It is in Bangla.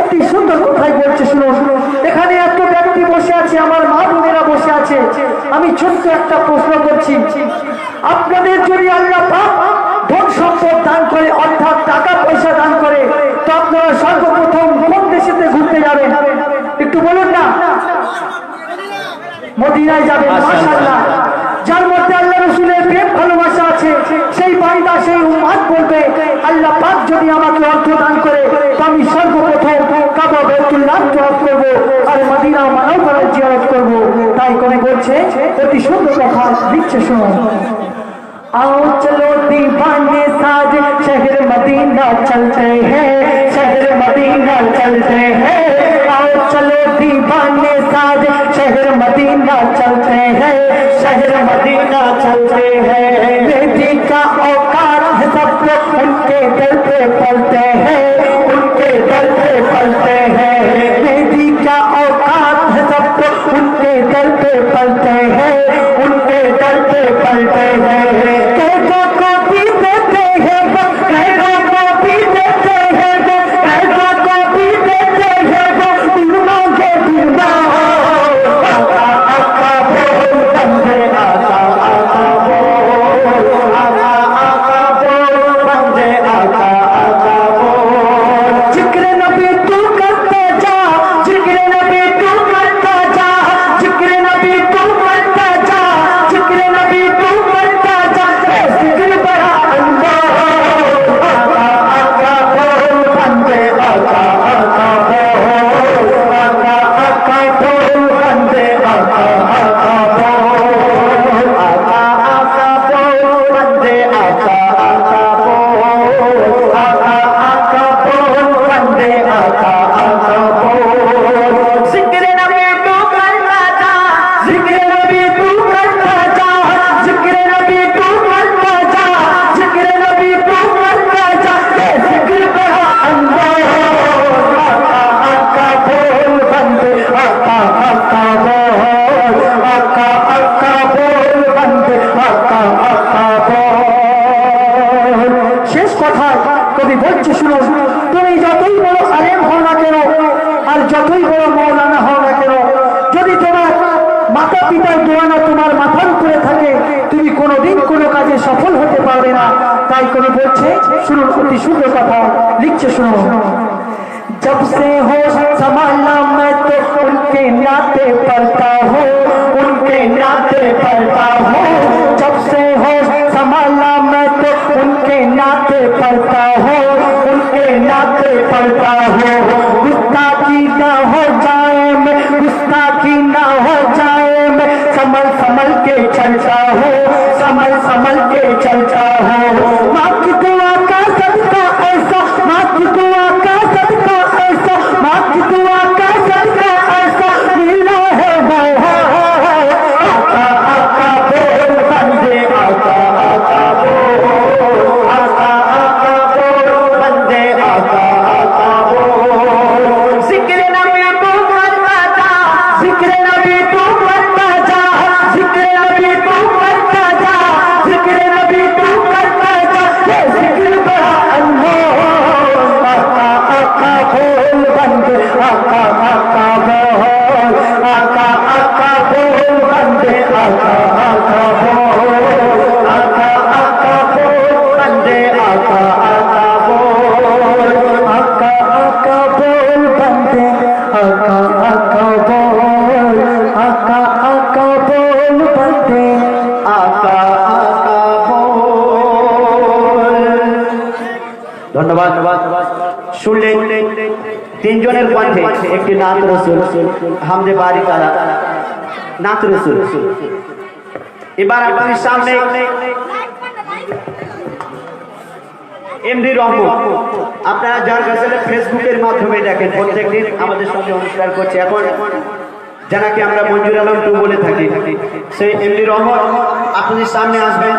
অতি সুন্দর কথাই বলছে। শুনো শুনো, এখানে এত ব্যক্তি বসে আছে, আমার মা বোনেরা বসে আছে। আমি ছোট্ট একটা প্রশ্ন করছি, আপনাদের যদি আল্লাহ পাক ধন সম্পদ দান করে, অর্থাৎ টাকা পয়সা দান করে, তো আপনারা সর্বপ্রথম কোন দেশেতে ঘুরতে যাবেন? একটু বলুন না। মদিনায় যাবেন। মাশাআল্লাহ, যার মধ্যে আল্লাহ রাসূলের প্রেম ভালোবাসা আছে, সেই বান্দা সেই উম্মত বলবে, আল্লাহ পাক যদি আমাকে অর্থ দান করে, তো আমি সর্বপ্রথম কাবা বাইতুল্লাহ তওয়াফ করব আর মদিনা মানবতার জিয়ারত করব। তাই করে বলছে, অতি সুন্দর কথা লিখছে। শুনো, आओ चलो दीवाने साज शहर मदीना चलते हैं, शहर मदीना चलते हैं। आओ चलो दीवाने साज शहर मदीना चलते हैं, शहर मदीना चलते हैं। बेटी का औकात है सब लोग उनके दर पे पलते हैं, उनके दर पे पलते हैं। बेटी का औकात है सब लोग उनके दर पे पलते हैं, उनके दर पे पलते हैं। কবি বলছে, শুনো, তুমি যতই বড় আলেম হও না কেন আর যতই বড় মৌলানা হও না কেন, যদি তোমার মাতা পিতার দোয়ানা তোমার মাথার উপরে থাকে, তুমি কোনোদিন কোনো কাজে সফল হতে পারবে না। তাই করে বলছে, শুনুন, অতি সুন্দর কথা লিখছে। শুনো, जब से होश संभाला मैं तो उनके नाते पलता हूँ, उनके नाते पलता हूँ। जब से होश संभाला मैं तो उनके नाते पलता हूँ, उनके नाते पलता हूँ। गुस्ताखी ना हो जाए मैं, गुस्ताखी ना हो जाए मैं, संभल संभल के चलता हूँ, संभल संभल के चलता हूँ। माँ की दुआ का सदका ऐसा, माँ की दुआ का सदका ऐसा, माँ की दुआ का सदका ऐसा मिला है वो। आका आका बोल बंदे, आका आका बोल, आका आका बोल बंदे, आका आका बोल। जिक्र नबी तू करता जा, जिक्र नबी तू करता जा, जिक्र नबी तू करता जा, जिक्र नबी तू करता जा। ये जिक्र बड़ा अनमोल, आका आका बोल बंदे, आका आका बोल, आका आका बोल बंदे, आका आका बोल, आका आका बोल बंदे, आका आका बोल, आका आका बोल बंदे, आका आका बोल, आका आका बोल बंदे, आका आका बोल। ধন্যবাদ। শুনলেন তিনজনের কণ্ঠে একটি নাত রসুল, হামদে বারি তালা নাত রসুল। এবার আপনাদের সামনে এমডি রহমান, আপনারা যার কাছে ফেসবুকের মাধ্যমে দেখেন, প্রত্যেকদিন আমাদের সঙ্গে অনুষ্ঠান করছে। এখন যাকে আমরা মঞ্জুর আলম টু বলে থাকি, সেই এমডি রহমান আপনাদের সামনে আসবেন।